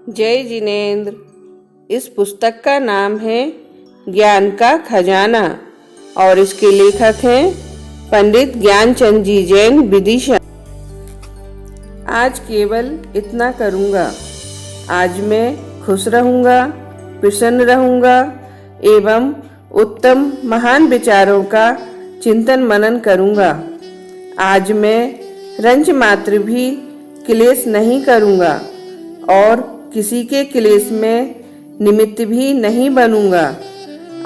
जय जिनेन्द्र। इस पुस्तक का नाम है ज्ञान का खजाना और इसके लेखक हैं पंडित ज्ञानचंद जी जैन विदिशा। आज केवल इतना करूँगा। आज मैं खुश रहूँगा, प्रसन्न रहूँगा एवं उत्तम महान विचारों का चिंतन मनन करूँगा। आज मैं रंज मात्र भी क्लेश नहीं करूँगा और किसी के क्लेश में निमित्त भी नहीं बनूँगा।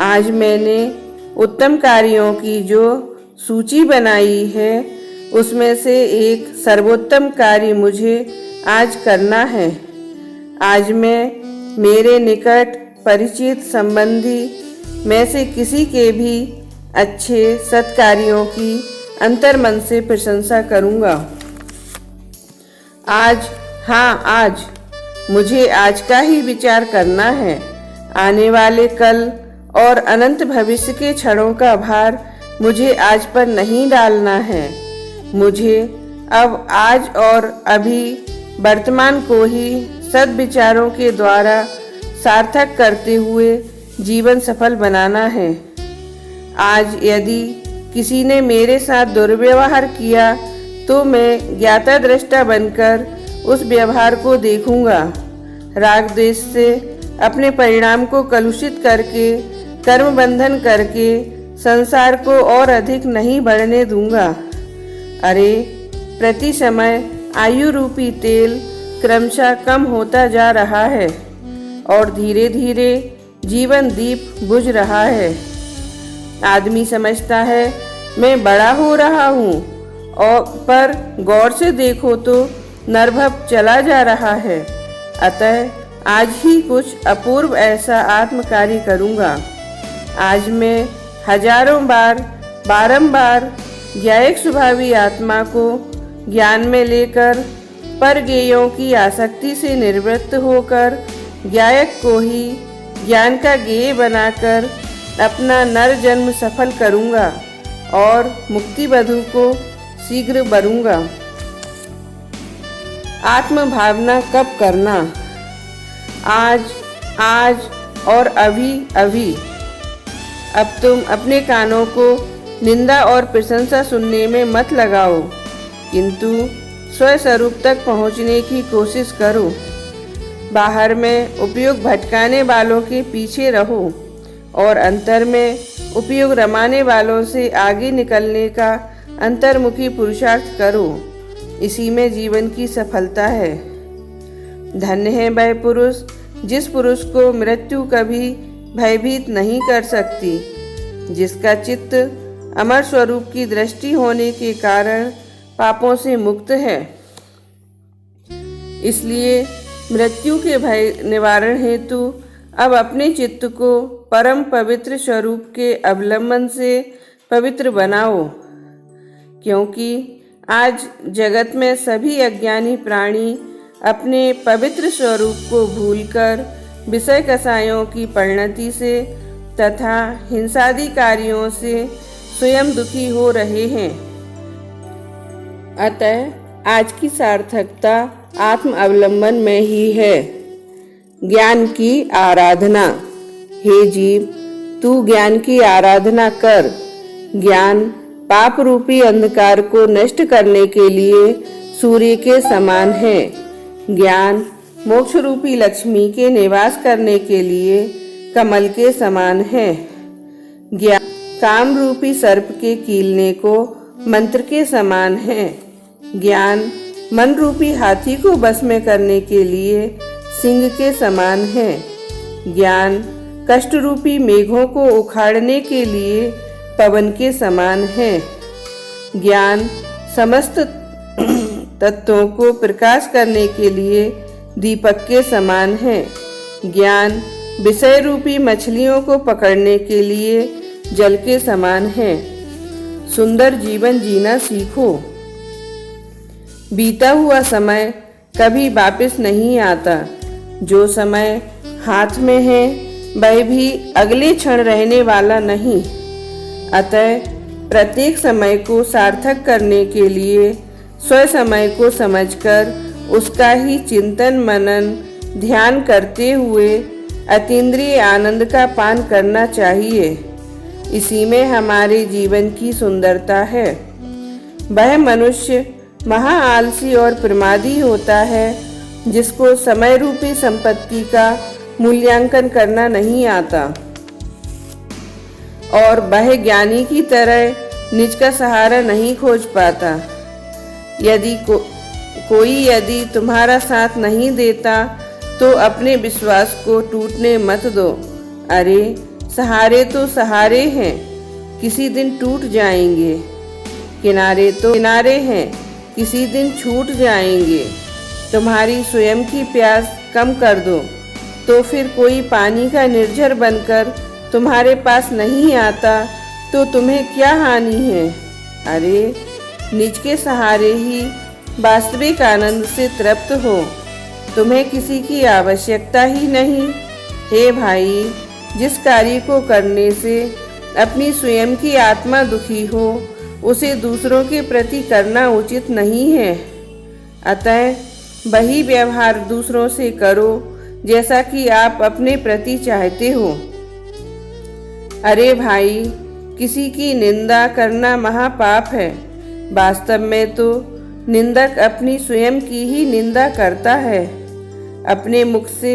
आज मैंने उत्तम कार्यों की जो सूची बनाई है उसमें से एक सर्वोत्तम कार्य मुझे आज करना है। आज मैं मेरे निकट परिचित संबंधी में से किसी के भी अच्छे सत्कार्यों की अंतर्मन से प्रशंसा करूँगा। आज मुझे आज का ही विचार करना है। आने वाले कल और अनंत भविष्य के क्षणों का भार मुझे आज पर नहीं डालना है। मुझे अब आज और अभी वर्तमान को ही सद्विचारों के द्वारा सार्थक करते हुए जीवन सफल बनाना है। आज यदि किसी ने मेरे साथ दुर्व्यवहार किया तो मैं ज्ञाता दृष्टा बनकर उस व्यवहार को देखूंगा। राग द्वेष से अपने परिणाम को कलुषित करके कर्म बंधन करके संसार को और अधिक नहीं बढ़ने दूंगा। अरे प्रति समय आयु रूपी तेल क्रमशः कम होता जा रहा है और धीरे धीरे जीवन दीप बुझ रहा है। आदमी समझता है मैं बड़ा हो रहा हूँ और पर गौर से देखो तो नरभव चला जा रहा है। अतः आज ही कुछ अपूर्व ऐसा आत्मकार्य करूँगा। आज मैं हजारों बार बारंबार ज्ञायक स्वभावी आत्मा को ज्ञान में लेकर परगेयों की आसक्ति से निवृत्त होकर ज्ञायक को ही ज्ञान का गेय बनाकर अपना नर जन्म सफल करूँगा और मुक्ति बधु को शीघ्र बरूँगा। आत्म भावना कब करना? आज और अभी। अब तुम अपने कानों को निंदा और प्रशंसा सुनने में मत लगाओ, किंतु स्वस्वरूप तक पहुंचने की कोशिश करो। बाहर में उपयोग भटकाने वालों के पीछे रहो और अंतर में उपयोग रमाने वालों से आगे निकलने का अंतर्मुखी पुरुषार्थ करो। इसी में जीवन की सफलता है। धन्य है वह पुरुष जिस पुरुष को मृत्यु कभी भयभीत नहीं कर सकती, जिसका चित्त अमर स्वरूप की दृष्टि होने के कारण पापों से मुक्त है। इसलिए मृत्यु के भय निवारण हेतु अब अपने चित्त को परम पवित्र स्वरूप के अवलंबन से पवित्र बनाओ, क्योंकि आज जगत में सभी अज्ञानी प्राणी अपने पवित्र स्वरूप को भूलकर विषय कसायों की परिणति से तथा हिंसादि कार्यों से स्वयं दुखी हो रहे हैं। अतः आज की सार्थकता आत्म अवलंबन में ही है। ज्ञान की आराधना। हे जीव, तू ज्ञान की आराधना कर। ज्ञान पाप रूपी अंधकार को नष्ट करने के लिए सूर्य के समान है। ज्ञान मोक्ष रूपी लक्ष्मी के निवास करने के लिए कमल के समान है। ज्ञान काम रूपी सर्प के कीलने को मंत्र के समान है। ज्ञान मन रूपी हाथी को बस में करने के लिए सिंह के समान है। ज्ञान कष्ट रूपी मेघों को उखाड़ने के लिए पवन के समान है। ज्ञान समस्त तत्वों को प्रकाश करने के लिए दीपक के समान है। ज्ञान विषय रूपी मछलियों को पकड़ने के लिए जल के समान है। सुंदर जीवन जीना सीखो। बीता हुआ समय कभी वापस नहीं आता। जो समय हाथ में है वह भी अगले क्षण रहने वाला नहीं। अतः प्रत्येक समय को सार्थक करने के लिए स्व समय को समझकर उसका ही चिंतन मनन ध्यान करते हुए अतीन्द्रिय आनंद का पान करना चाहिए। इसी में हमारे जीवन की सुंदरता है। वह मनुष्य महा आलसी और प्रमादी होता है जिसको समय रूपी संपत्ति का मूल्यांकन करना नहीं आता, और वह ज्ञानी की तरह निज का सहारा नहीं खोज पाता। यदि कोई तुम्हारा साथ नहीं देता तो अपने विश्वास को टूटने मत दो। अरे सहारे तो सहारे हैं, किसी दिन टूट जाएंगे। किनारे तो किनारे हैं, किसी दिन छूट जाएंगे। तुम्हारी स्वयं की प्यास कम कर दो तो फिर कोई पानी का निर्झर बनकर तुम्हारे पास नहीं आता तो तुम्हें क्या हानि है। अरे निज के सहारे ही वास्तविक आनंद से तृप्त हो, तुम्हें किसी की आवश्यकता ही नहीं। हे भाई, जिस कार्य को करने से अपनी स्वयं की आत्मा दुखी हो उसे दूसरों के प्रति करना उचित नहीं है। अतः वही व्यवहार दूसरों से करो जैसा कि आप अपने प्रति चाहते हो। अरे भाई, किसी की निंदा करना महापाप है। वास्तव में तो निंदक अपनी स्वयं की ही निंदा करता है, अपने मुख से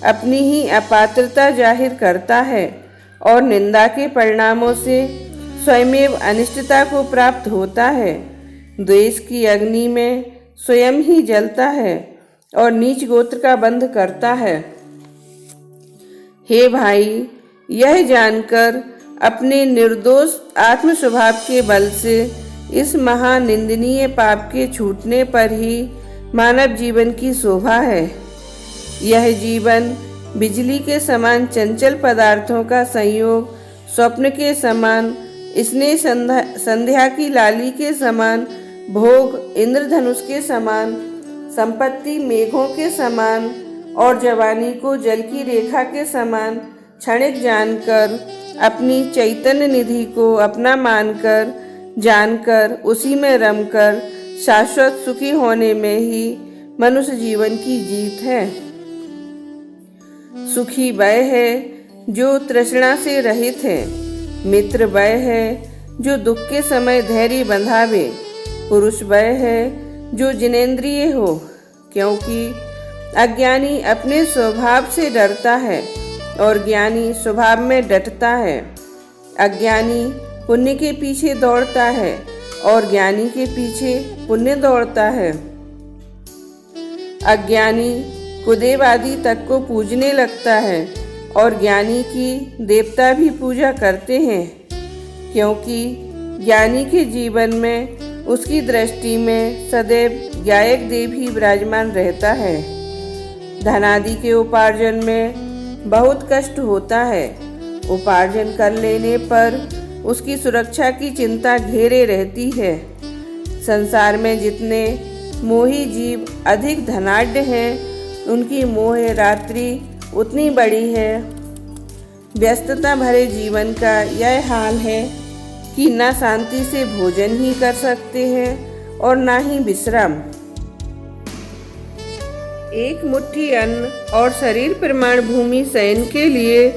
अपनी ही अपात्रता जाहिर करता है और निंदा के परिणामों से स्वयमेव अनिष्टता को प्राप्त होता है। द्वेष की अग्नि में स्वयं ही जलता है और नीच गोत्र का बंध करता है। हे भाई, यह जानकर अपने निर्दोष आत्म स्वभाव के बल से इस महानिंदनीय पाप के छूटने पर ही मानव जीवन की शोभा है। यह जीवन बिजली के समान चंचल पदार्थों का संयोग, स्वप्न के समान स्नेह, संध्या की लाली के समान भोग, इंद्रधनुष के समान संपत्ति, मेघों के समान और जवानी को जल की रेखा के समान क्षणिक जानकर अपनी चैतन्य निधि को अपना मानकर जानकर उसी में रमकर शाश्वत सुखी होने में ही मनुष्य जीवन की जीत है। सुखी वह है जो तृष्णा से रहित है। मित्र वह है जो दुख के समय धैर्य बंधावे। पुरुष वह है जो जिनेंद्रिय हो, क्योंकि अज्ञानी अपने स्वभाव से डरता है और ज्ञानी स्वभाव में डटता है। अज्ञानी पुण्य के पीछे दौड़ता है और ज्ञानी के पीछे पुण्य दौड़ता है। अज्ञानी कुदेव आदि तक को पूजने लगता है और ज्ञानी की देवता भी पूजा करते हैं, क्योंकि ज्ञानी के जीवन में उसकी दृष्टि में सदैव गायक देव ही विराजमान रहता है। धनादि के उपार्जन में बहुत कष्ट होता है। उपार्जन कर लेने पर उसकी सुरक्षा की चिंता घेरे रहती है। संसार में जितने मोही जीव अधिक धनाढ्य हैं, उनकी मोह रात्रि उतनी बड़ी है। व्यस्तता भरे जीवन का यह हाल है कि ना शांति से भोजन ही कर सकते हैं और ना ही विश्राम। एक मुट्ठी अन्न और शरीर प्रमाण भूमि शयन के लिए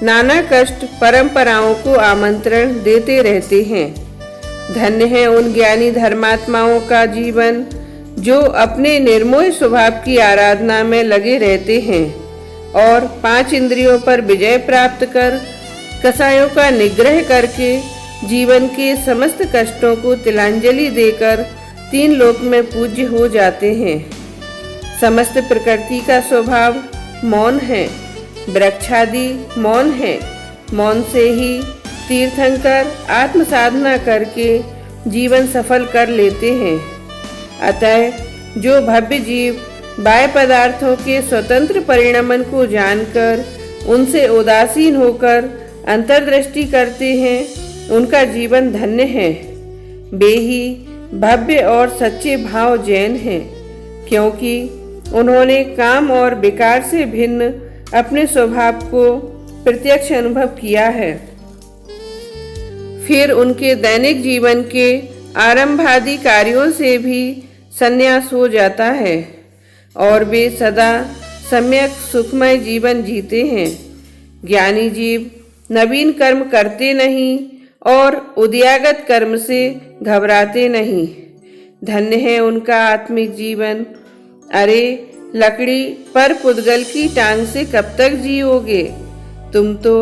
नाना कष्ट परंपराओं को आमंत्रण देते रहते हैं। धन्य है उन ज्ञानी धर्मात्माओं का जीवन जो अपने निर्मोह स्वभाव की आराधना में लगे रहते हैं और 5 इंद्रियों पर विजय प्राप्त कर कसायों का निग्रह करके जीवन के समस्त कष्टों को तिलांजलि देकर 3 लोक में पूज्य हो जाते हैं। समस्त प्रकृति का स्वभाव मौन है, वृक्षादि मौन है। मौन से ही तीर्थंकर आत्म साधना करके जीवन सफल कर लेते हैं। अतः जो भव्य जीव बाह्य पदार्थों के स्वतंत्र परिणमन को जानकर उनसे उदासीन होकर अंतर्दृष्टि करते हैं, उनका जीवन धन्य है। वे ही भव्य और सच्चे भाव जैन हैं, क्योंकि उन्होंने काम और विकार से भिन्न अपने स्वभाव को प्रत्यक्ष अनुभव किया है। फिर उनके दैनिक जीवन के आरंभादि कार्यों से भी संन्यास हो जाता है और वे सदा सम्यक सुखमय जीवन जीते हैं। ज्ञानी जीव नवीन कर्म करते नहीं और उद्यागत कर्म से घबराते नहीं। धन्य है उनका आत्मिक जीवन। अरे लकड़ी पर पुद्गल की टांग से कब तक जियोगे? तुम तो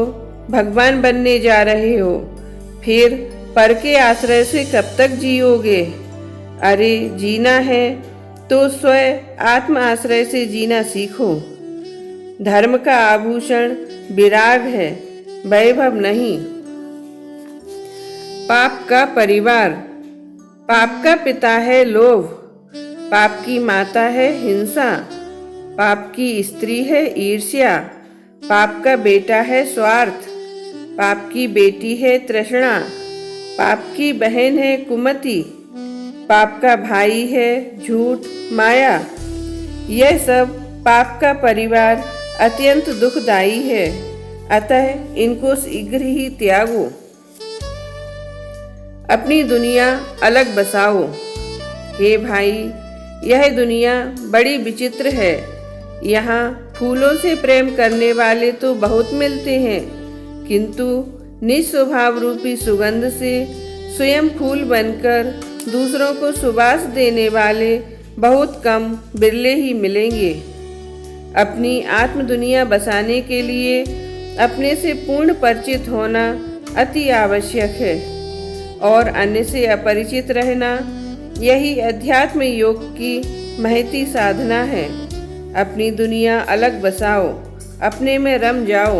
भगवान बनने जा रहे हो, फिर पर के आश्रय से कब तक जियोगे? अरे जीना है तो स्वयं आत्म आश्रय से जीना सीखो। धर्म का आभूषण विराग है, वैभव नहीं। पाप का परिवार। पाप का पिता है लोभ, पाप की माता है हिंसा, पाप की स्त्री है ईर्ष्या, पाप का बेटा है स्वार्थ, पाप की बेटी है तृष्णा, पाप की बहन है कुमति, पाप का भाई है झूठ माया। यह सब पाप का परिवार अत्यंत दुखदायी है, अतः इनको शीघ्र ही त्यागो। अपनी दुनिया अलग बसाओ। हे भाई, यह दुनिया बड़ी विचित्र है। यहाँ फूलों से प्रेम करने वाले तो बहुत मिलते हैं, किंतु निस्वभाव रूपी सुगंध से स्वयं फूल बनकर दूसरों को सुवास देने वाले बहुत कम बिरले ही मिलेंगे। अपनी आत्म दुनिया बसाने के लिए अपने से पूर्ण परिचित होना अति आवश्यक है और अन्य से अपरिचित रहना यही अध्यात्म योग की महती साधना है। अपनी दुनिया अलग बसाओ, अपने में रम जाओ।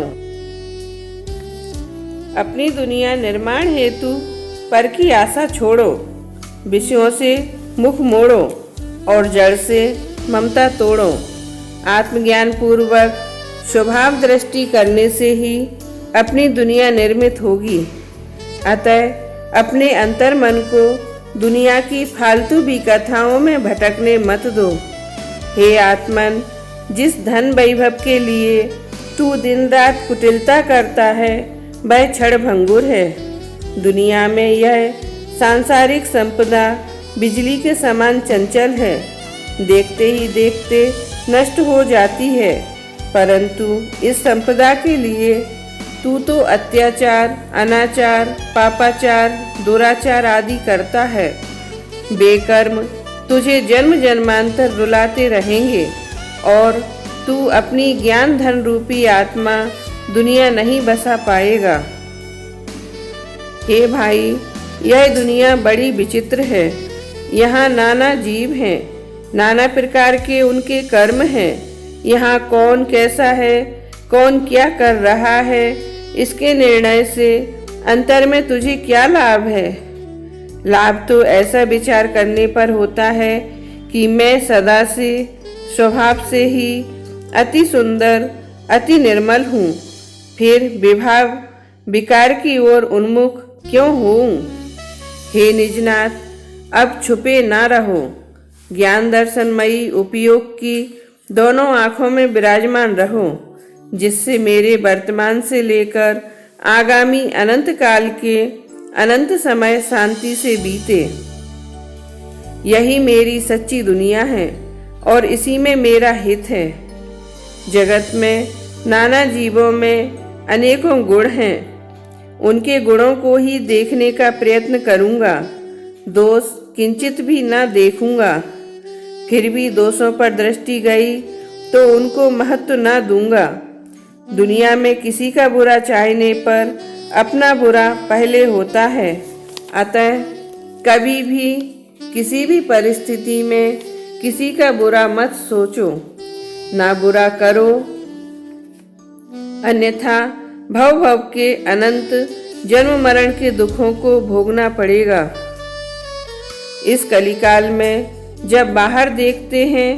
अपनी दुनिया निर्माण हेतु पर की आशा छोड़ो, विषयों से मुख मोड़ो और जड़ से ममता तोड़ो। आत्मज्ञान पूर्वक स्वभाव दृष्टि करने से ही अपनी दुनिया निर्मित होगी। अतः अपने अंतर्मन को दुनिया की फालतू भी कथाओं में भटकने मत दो। हे आत्मन, जिस धन वैभव के लिए तू दिन रात कुटिलता करता है वह क्षणभंगुर है। दुनिया में यह सांसारिक संपदा बिजली के समान चंचल है, देखते ही देखते नष्ट हो जाती है, परंतु इस संपदा के लिए तू तो अत्याचार, अनाचार, पापाचार, दुराचार आदि करता है। बेकर्म तुझे जन्म जन्मांतर रुलाते रहेंगे और तू अपनी ज्ञान धन रूपी आत्मा दुनिया नहीं बसा पाएगा। हे भाई, यह दुनिया बड़ी विचित्र है। यहाँ नाना जीव हैं, नाना प्रकार के उनके कर्म हैं। यहाँ कौन कैसा है, कौन क्या कर रहा है, इसके निर्णय से अंतर में तुझे क्या लाभ है? लाभ तो ऐसा विचार करने पर होता है कि मैं सदा से स्वभाव से ही अति सुंदर, अति निर्मल हूँ, फिर विभाव विकार की ओर उन्मुख क्यों हूँ? हे निजनाथ, अब छुपे ना रहो। ज्ञान दर्शनमयी उपयोग की दोनों आँखों में विराजमान रहो, जिससे मेरे वर्तमान से लेकर आगामी अनंत काल के अनंत समय शांति से बीते। यही मेरी सच्ची दुनिया है और इसी में मेरा हित है। जगत में नाना जीवों में अनेकों गुण हैं, उनके गुणों को ही देखने का प्रयत्न करूँगा, दोष किंचित भी न देखूँगा। फिर भी दोषों पर दृष्टि गई तो उनको महत्व न दूंगा। दुनिया में किसी का बुरा चाहने पर अपना बुरा पहले होता है, अतः कभी भी किसी भी परिस्थिति में किसी का बुरा मत सोचो, ना बुरा करो, अन्यथा भव भव के अनंत जन्म मरण के दुखों को भोगना पड़ेगा। इस कलिकाल में जब बाहर देखते हैं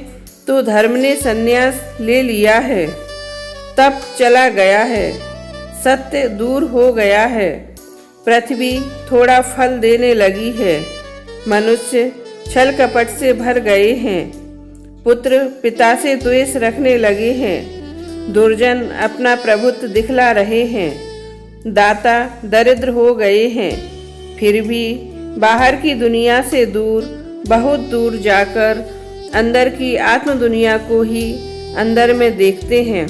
तो धर्म ने संन्यास ले लिया है, तप चला गया है, सत्य दूर हो गया है, पृथ्वी थोड़ा फल देने लगी है, मनुष्य छल कपट से भर गए हैं, पुत्र पिता से द्वेष रखने लगे हैं, दुर्जन अपना प्रभुत्व दिखला रहे हैं, दाता दरिद्र हो गए हैं। फिर भी बाहर की दुनिया से दूर, बहुत दूर जाकर अंदर की आत्म दुनिया को ही अंदर में देखते हैं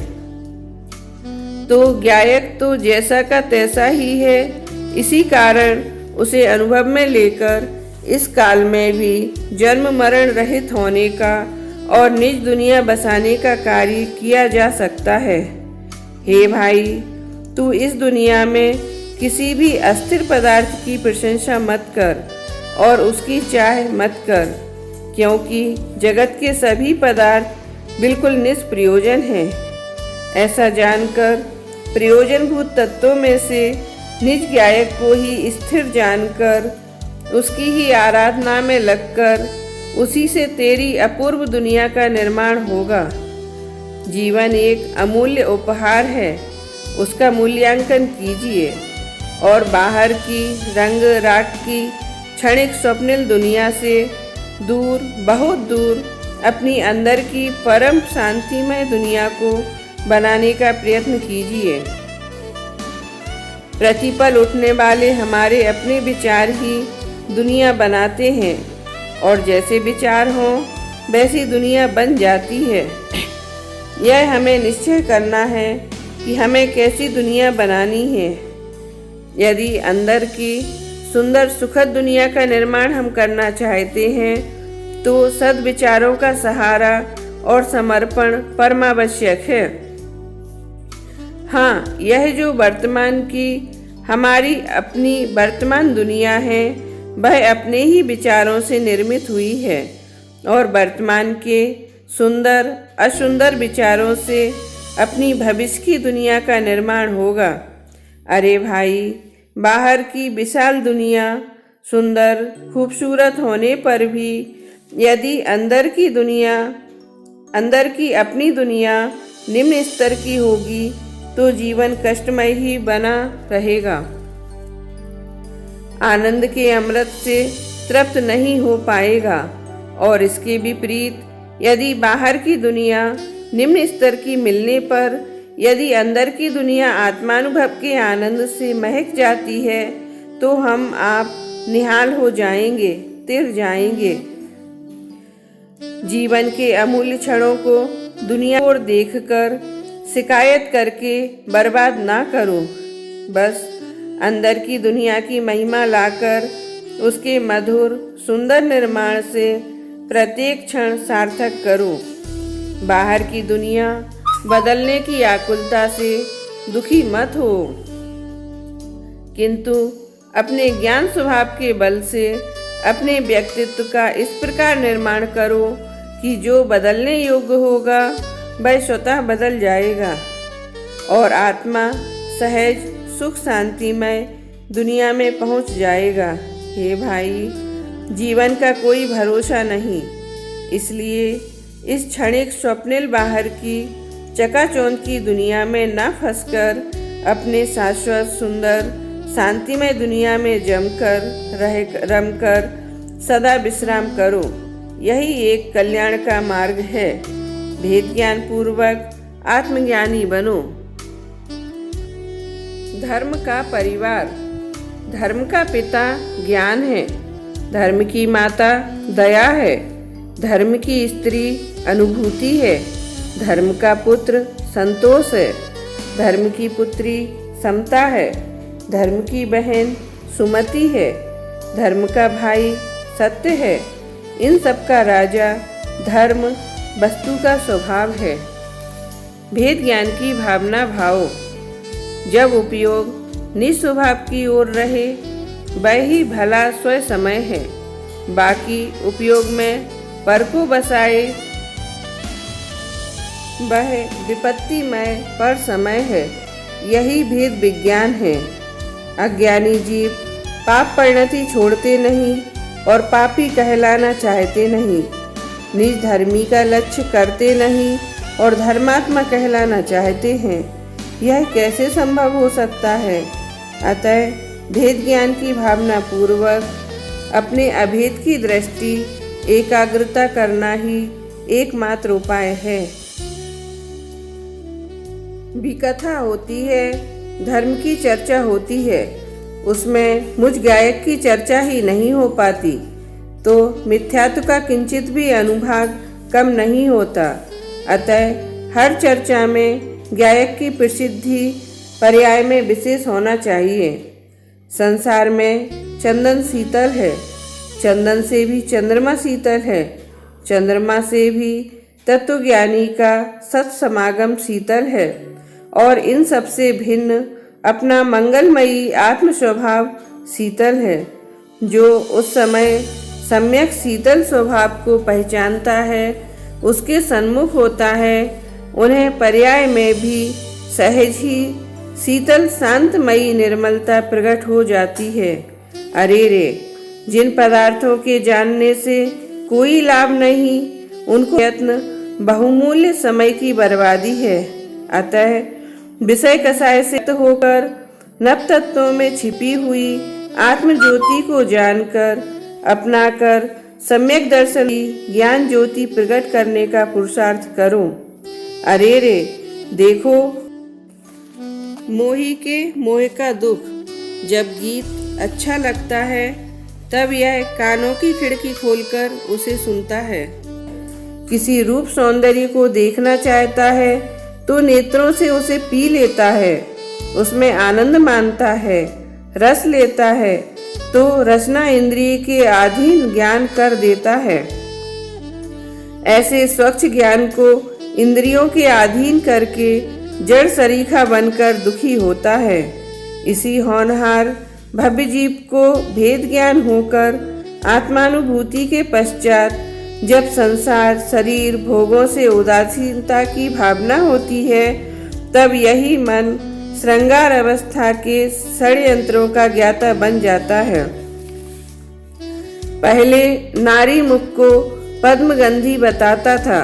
तो गायक तो जैसा का तैसा ही है। इसी कारण उसे अनुभव में लेकर इस काल में भी जन्म मरण रहित होने का और निज दुनिया बसाने का कार्य किया जा सकता है। हे भाई, तू इस दुनिया में किसी भी अस्थिर पदार्थ की प्रशंसा मत कर और उसकी चाह मत कर, क्योंकि जगत के सभी पदार्थ बिल्कुल निष्प्रयोजन हैं। ऐसा जानकर प्रयोजनभूत तत्वों में से निज गायक को ही स्थिर जानकर उसकी ही आराधना में लगकर उसी से तेरी अपूर्व दुनिया का निर्माण होगा। जीवन एक अमूल्य उपहार है, उसका मूल्यांकन कीजिए और बाहर की रंग राग की क्षणिक स्वप्निल दुनिया से दूर, बहुत दूर अपनी अंदर की परम शांतिमय दुनिया को बनाने का प्रयत्न कीजिए। प्रतिपल उठने वाले हमारे अपने विचार ही दुनिया बनाते हैं और जैसे विचार हों वैसी दुनिया बन जाती है। यह हमें निश्चय करना है कि हमें कैसी दुनिया बनानी है। यदि अंदर की सुंदर सुखद दुनिया का निर्माण हम करना चाहते हैं तो सद्विचारों का सहारा और समर्पण परमावश्यक है। हाँ, यह जो वर्तमान की हमारी अपनी वर्तमान दुनिया है वह अपने ही विचारों से निर्मित हुई है और वर्तमान के सुंदर असुंदर विचारों से अपनी भविष्य की दुनिया का निर्माण होगा। अरे भाई, बाहर की विशाल दुनिया सुंदर खूबसूरत होने पर भी यदि अंदर की अपनी दुनिया निम्न स्तर की होगी तो जीवन कष्टमय ही बना रहेगा। आनंद के अमृत से तृप्त नहीं हो पाएगा और इसके विपरीत यदि बाहर की दुनिया निम्न स्तर की मिलने पर यदि अंदर की दुनिया आत्मानुभव के आनंद से महक जाती है तो हम आप निहाल हो जाएंगे, तिर जाएंगे। जीवन के अमूल्य क्षणों को दुनिया ओर देखकर शिकायत करके बर्बाद ना करो। बस अंदर की दुनिया की महिमा लाकर उसके मधुर सुंदर निर्माण से प्रत्येक क्षण सार्थक करो। बाहर की दुनिया बदलने की आकुलता से दुखी मत हो, किंतु अपने ज्ञान स्वभाव के बल से अपने व्यक्तित्व का इस प्रकार निर्माण करो कि जो बदलने योग्य होगा वह स्वतः बदल जाएगा और आत्मा सहज सुख शांतिमय दुनिया में पहुंच जाएगा। हे भाई, जीवन का कोई भरोसा नहीं, इसलिए इस क्षणिक स्वप्निल बाहर की चकाचौंध की दुनिया में न फंसकर अपने शाश्वत सुंदर शांतिमय दुनिया में रमकर सदा विश्राम करो। यही एक कल्याण का मार्ग है। भेद ज्ञान पूर्वक आत्मज्ञानी बनो। धर्म का परिवार। धर्म का पिता ज्ञान है, धर्म की माता दया है, धर्म की स्त्री अनुभूति है, धर्म का पुत्र संतोष है, धर्म की पुत्री समता है, धर्म की बहन सुमति है, धर्म का भाई सत्य है। इन सब का राजा धर्म वस्तु का स्वभाव है। भेद ज्ञान की भावना भाव। जब उपयोग निस्वभाव की ओर रहे वह ही भला स्वयं समय है। बाकी उपयोग में पर को बसाए वह विपत्तिमय पर समय है। यही भेद विज्ञान है। अज्ञानी जीव पाप परिणति छोड़ते नहीं और पापी कहलाना चाहते नहीं, निज धर्मी का लक्ष्य करते नहीं और धर्मात्मा कहलाना चाहते हैं। यह कैसे संभव हो सकता है? अतः भेद ज्ञान की भावना पूर्वक अपने अभेद की दृष्टि एकाग्रता करना ही एकमात्र उपाय है। विकथा होती है, धर्म की चर्चा होती है, उसमें मुझ गायक की चर्चा ही नहीं हो पाती तो मिथ्यात्व का किंचित भी अनुभाग कम नहीं होता। अतः हर चर्चा में गायक की प्रसिद्धि पर्याय में विशेष होना चाहिए। संसार में चंदन शीतल है, चंदन से भी चंद्रमा शीतल है, चंद्रमा से भी तत्वज्ञानी का सत्समागम शीतल है, और इन सबसे भिन्न अपना मंगलमयी आत्म स्वभाव शीतल है। जो उस समय सम्यक शीतल स्वभाव को पहचानता है, उसके सन्मुख होता है, उन्हें पर्याय में भी सहज ही शीतल शांतमयी निर्मलता प्रकट हो जाती है। अरे रे, जिन पदार्थों के जानने से कोई लाभ नहीं, उनको यत्न बहुमूल्य समय की बर्बादी है। अतः विषय कषाय से होकर नव तत्वों में छिपी हुई आत्म ज्योति को जानकर अपनाकर सम्यक दर्शन की ज्ञान ज्योति प्रकट करने का पुरुषार्थ करो। अरे रे, देखो मोही के मोह का दुख। जब गीत अच्छा लगता है तब यह कानों की खिड़की खोलकर उसे सुनता है। किसी रूप सौंदर्य को देखना चाहता है तो नेत्रों से उसे पी लेता है, उसमें आनंद मानता है, रस लेता है, तो रसना इंद्रिय के अधीन ज्ञान कर देता है। ऐसे स्वच्छ ज्ञान को इंद्रियों के अधीन करके जड़ सरीखा बनकर दुखी होता है। इसी होनहार भव्य जीव को भेद ज्ञान होकर आत्मानुभूति के पश्चात जब संसार शरीर भोगों से उदासीनता की भावना होती है, तब यही मन श्रृंगार अवस्था के षड्यंत्रों का ज्ञाता बन जाता है। पहले नारी मुख को पद्मगंधी बताता था,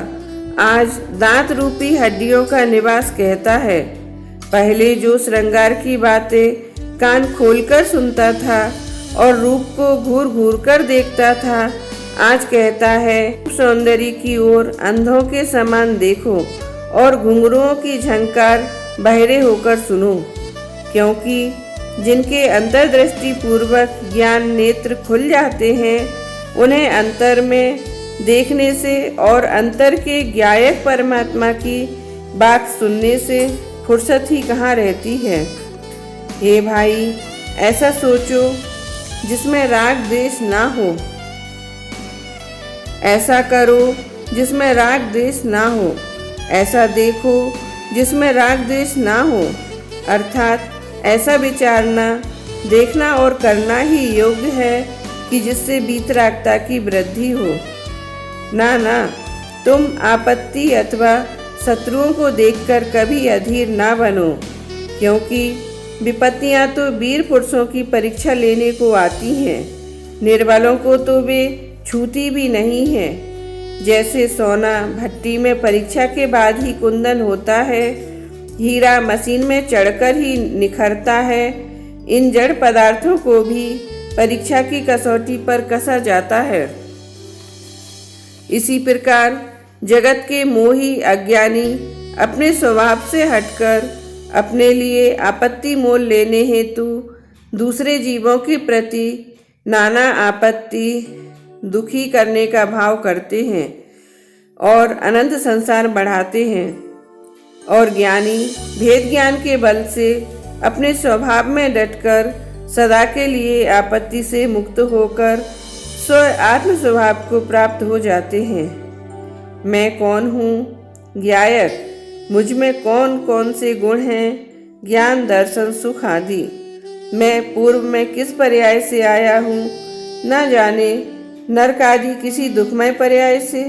आज दांत रूपी हड्डियों का निवास कहता है। पहले जो श्रृंगार की बातें कान खोलकर सुनता था और रूप को घूर घूर कर देखता था, आज कहता है सौंदर्य की ओर अंधों के समान देखो और घुंघरुओं की झंकार बहरे होकर सुनो। क्योंकि जिनके अंतर्दृष्टि पूर्वक ज्ञान नेत्र खुल जाते हैं, उन्हें अंतर में देखने से और अंतर के ज्ञायक परमात्मा की बात सुनने से फुर्सत ही कहाँ रहती है। हे भाई, ऐसा सोचो जिसमें राग द्वेष ना हो, ऐसा करो जिसमें राग द्वेष ना हो, ऐसा देखो जिसमें राग द्वेष ना हो। अर्थात ऐसा विचारना, देखना और करना ही योग्य है कि जिससे वीतरागता की वृद्धि हो। ना ना, तुम आपत्ति अथवा शत्रुओं को देखकर कभी अधीर ना बनो, क्योंकि विपत्तियां तो वीर पुरुषों की परीक्षा लेने को आती हैं, निर्बलों को तो वे छूती भी नहीं है। जैसे सोना भट्टी में परीक्षा के बाद ही कुंदन होता है, हीरा मशीन में चढ़कर ही निखरता है, इन जड़ पदार्थों को भी परीक्षा की कसौटी पर कसा जाता है। इसी प्रकार जगत के मोही अज्ञानी अपने स्वभाव से हटकर अपने लिए आपत्ति मोल लेने हेतु दूसरे जीवों के प्रति नाना आपत्ति दुखी करने का भाव करते हैं और अनंत संसार बढ़ाते हैं, और ज्ञानी भेद ज्ञान के बल से अपने स्वभाव में डटकर सदा के लिए आपत्ति से मुक्त होकर स्व आत्म स्वभाव को प्राप्त हो जाते हैं। मैं कौन हूँ? ज्ञायक। मुझ में कौन कौन से गुण हैं? ज्ञान दर्शन सुख आदि। मैं पूर्व में किस पर्याय से आया हूँ न जाने, नरक आदि किसी दुखमय पर्याय से,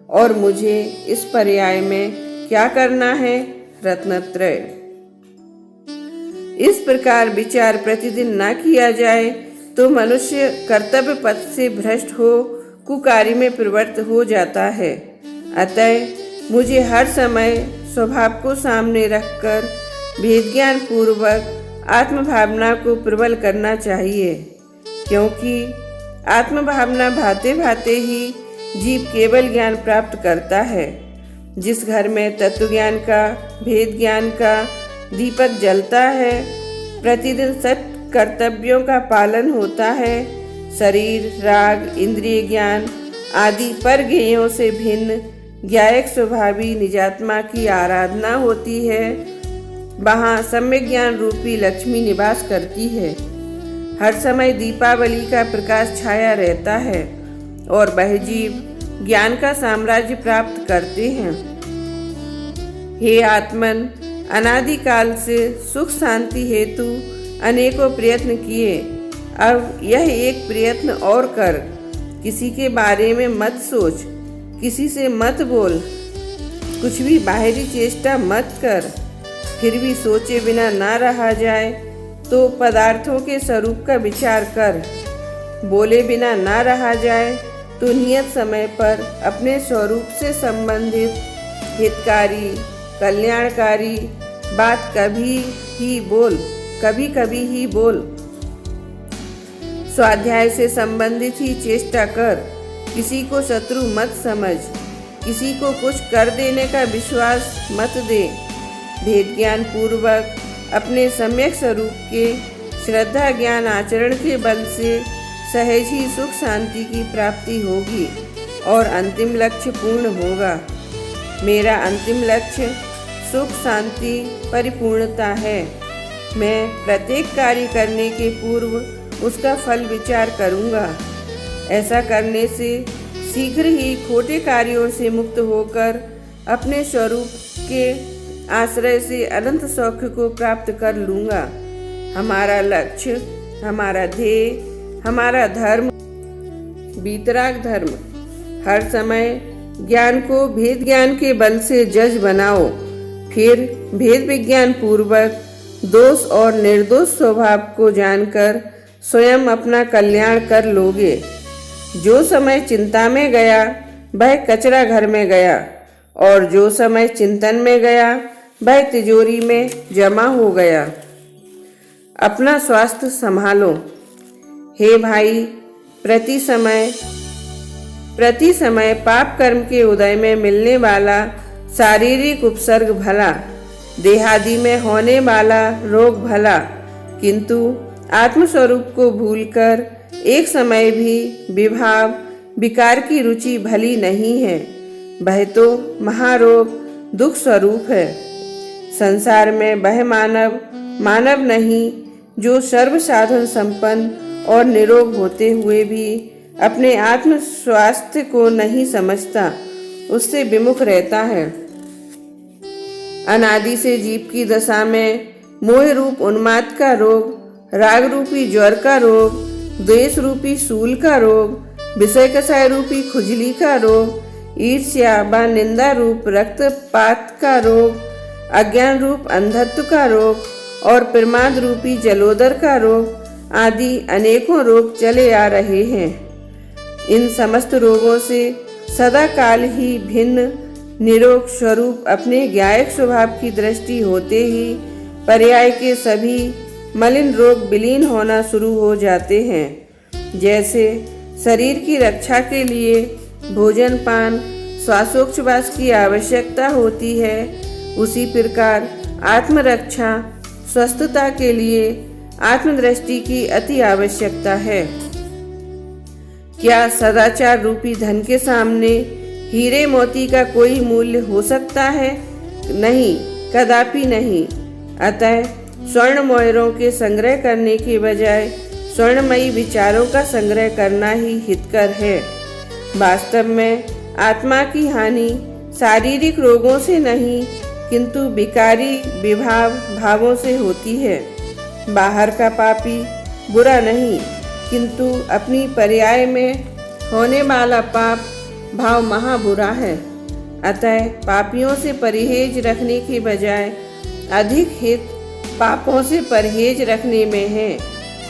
और मुझे इस पर्याय में क्या करना है? रत्नत्रय। इस प्रकार विचार प्रतिदिन न किया जाए तो मनुष्य कर्तव्य पथ से भ्रष्ट हो कुकार्य में प्रवृत्त हो जाता है। अतः मुझे हर समय स्वभाव को सामने रखकर भेद ज्ञान पूर्वक आत्मभावना को प्रबल करना चाहिए, क्योंकि आत्मभावना भाते भाते ही जीव केवल ज्ञान प्राप्त करता है। जिस घर में तत्व ज्ञान का, भेद ज्ञान का दीपक जलता है, प्रतिदिन सत कर्तव्यों का पालन होता है, शरीर, राग, इंद्रिय ज्ञान आदि पर ज्ञेयों से भिन्न ज्ञायक स्वभावी निजात्मा की आराधना होती है, वहाँ सम्यक ज्ञान रूपी लक्ष्मी निवास करती है। हर समय दीपावली का प्रकाश छाया रहता है और वह जीव ज्ञान का साम्राज्य प्राप्त करते हैं। हे आत्मन, अनादिकाल से सुख शांति हेतु अनेकों प्रयत्न किए, अब यह एक प्रयत्न और कर। किसी के बारे में मत सोच, किसी से मत बोल, कुछ भी बाहरी चेष्टा मत कर। फिर भी सोचे बिना ना रहा जाए तो पदार्थों के स्वरूप का विचार कर। बोले बिना ना रहा जाए तो नियत समय पर अपने स्वरूप से संबंधित हितकारी कल्याणकारी बात कभी कभी ही बोल। स्वाध्याय से संबंधित ही चेष्टा कर। किसी को शत्रु मत समझ, किसी को कुछ कर देने का विश्वास मत दे। भेद ज्ञान पूर्वक अपने सम्यक स्वरूप के श्रद्धा ज्ञान आचरण के बल से सहज ही सुख शांति की प्राप्ति होगी और अंतिम लक्ष्य पूर्ण होगा। मेरा अंतिम लक्ष्य सुख शांति परिपूर्णता है। मैं प्रत्येक कार्य करने के पूर्व उसका फल विचार करूँगा। ऐसा करने से शीघ्र ही खोटे कार्यों से मुक्त होकर अपने स्वरूप के आश्रय से अनंत सौख्य को प्राप्त कर लूँगा। हमारा लक्ष्य, हमारा ध्येय, हमारा धर्म वीतराग धर्म। हर समय ज्ञान को भेद ज्ञान के बल से जज बनाओ, फिर भेद विज्ञान पूर्वक दोष और निर्दोष स्वभाव को जानकर स्वयं अपना कल्याण कर लोगे। जो समय चिंता में गया वह कचरा घर में गया, और जो समय चिंतन में गया वह तिजोरी में जमा हो गया। अपना स्वास्थ्य संभालो। हे भाई, प्रति समय पाप कर्म के उदय में मिलने वाला शारीरिक उपसर्ग भला, देहादि में होने वाला रोग भला, किंतु आत्मस्वरूप को भूलकर एक समय भी विभाव विकार की रुचि भली नहीं है। वह तो महारोग दुख स्वरूप है। संसार में वह मानव नहीं जो सर्व साधन संपन्न और निरोग होते हुए भी अपने आत्म स्वास्थ्य को नहीं समझता, उससे विमुख रहता है। अनादि से जीव की दशा में मोह रूप उन्माद का रोग, राग रूपी ज्वर का रोग, द्वेष रूपी सूल का रोग, विषय कषाय रूपी खुजली का रोग, ईर्ष्या व निंदा रूप रक्तपात का रोग, अज्ञान रूप अंधत्व का रोग और प्रमाद रूपी जलोदर का रोग आदि अनेकों रोग चले आ रहे हैं। इन समस्त रोगों से सदा काल ही भिन्न निरोग स्वरूप अपने ज्ञायक स्वभाव की दृष्टि होते ही पर्याय के सभी मलिन रोग विलीन होना शुरू हो जाते हैं। जैसे शरीर की रक्षा के लिए भोजन पान श्वासोच्छ्वास की आवश्यकता होती है, उसी प्रकार आत्मरक्षा स्वस्थता के लिए आत्मदृष्टि की अति आवश्यकता है। क्या सदाचार रूपी धन के सामने हीरे मोती का कोई मूल्य हो सकता है? नहीं, कदापि नहीं। अतः स्वर्ण मोहरों के संग्रह करने के बजाय स्वर्णमयी विचारों का संग्रह करना ही हितकर है। वास्तव में आत्मा की हानि शारीरिक रोगों से नहीं किंतु विकारी विभाव भावों से होती है। बाहर का पापी बुरा नहीं, किंतु अपनी पर्याय में होने वाला पाप भाव महाबुरा है। अतः पापियों से परहेज रखने के बजाय अधिक हित पापों से परहेज रखने में है।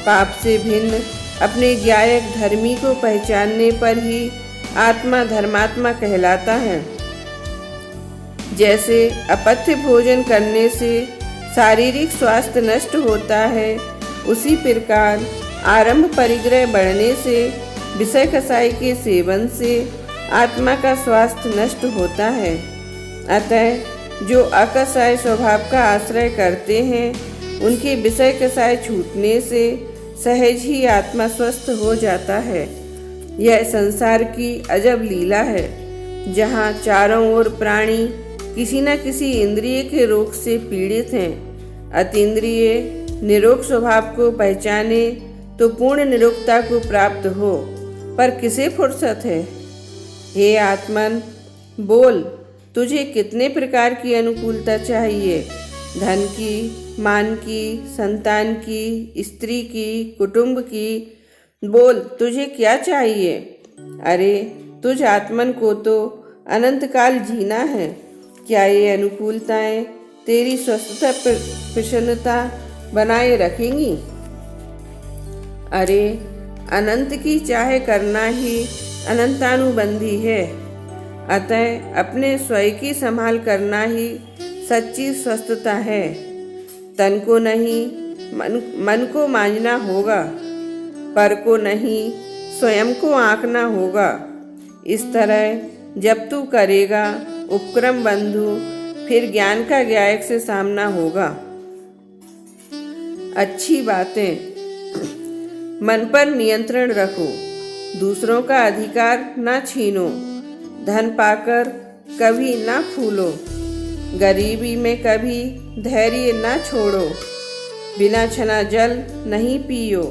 पाप से भिन्न अपने ज्ञायक धर्मी को पहचानने पर ही आत्मा धर्मात्मा कहलाता है। जैसे अपथ्य भोजन करने से शारीरिक स्वास्थ्य नष्ट होता है, उसी प्रकार आरंभ परिग्रह बढ़ने से विषय कषाय के सेवन से आत्मा का स्वास्थ्य नष्ट होता है। अतः जो अकषाय स्वभाव का आश्रय करते हैं, उनके विषय कषाय छूटने से सहज ही आत्मा स्वस्थ हो जाता है। यह संसार की अजब लीला है। जहाँ चारों ओर प्राणी किसी न किसी इंद्रिय के रोग से पीड़ित हैं। अतीन्द्रिय निरोग स्वभाव को पहचाने तो पूर्ण निरोगता को प्राप्त हो, पर किसे फुर्सत है। हे आत्मन, बोल, तुझे कितने प्रकार की अनुकूलता चाहिए? धन की, मान की, संतान की, स्त्री की, कुटुंब की? बोल, तुझे क्या चाहिए? अरे, तुझ आत्मन को तो अनंत काल जीना है। क्या ये अनुकूलताएं तेरी स्वस्थता प्रसन्नता बनाए रखेंगी? अरे, अनंत की चाह करना ही अनंतानुबंधी है। अतः अपने स्वयं की संभाल करना ही सच्ची स्वस्थता है। तन को नहीं, मन को मांझना होगा, पर को नहीं, स्वयं को आंकना होगा। इस तरह जब तू करेगा उपक्रम बंधु, फिर ज्ञान का ज्ञायक से सामना होगा। अच्छी बातें, मन पर नियंत्रण रखो, दूसरों का अधिकार ना छीनो, धन पाकर कभी ना फूलो, गरीबी में कभी धैर्य ना छोड़ो, बिना छना जल नहीं पियो,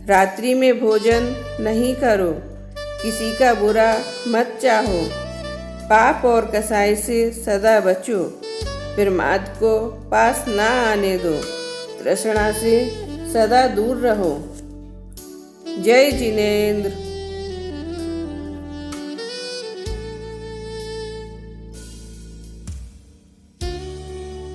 रात्रि में भोजन नहीं करो, किसी का बुरा मत चाहो, पाप और कसाई से सदा बचो, प्रमाद को पास ना आने दो, तृष्णा से सदा दूर रहो। जय जिनेंद्र।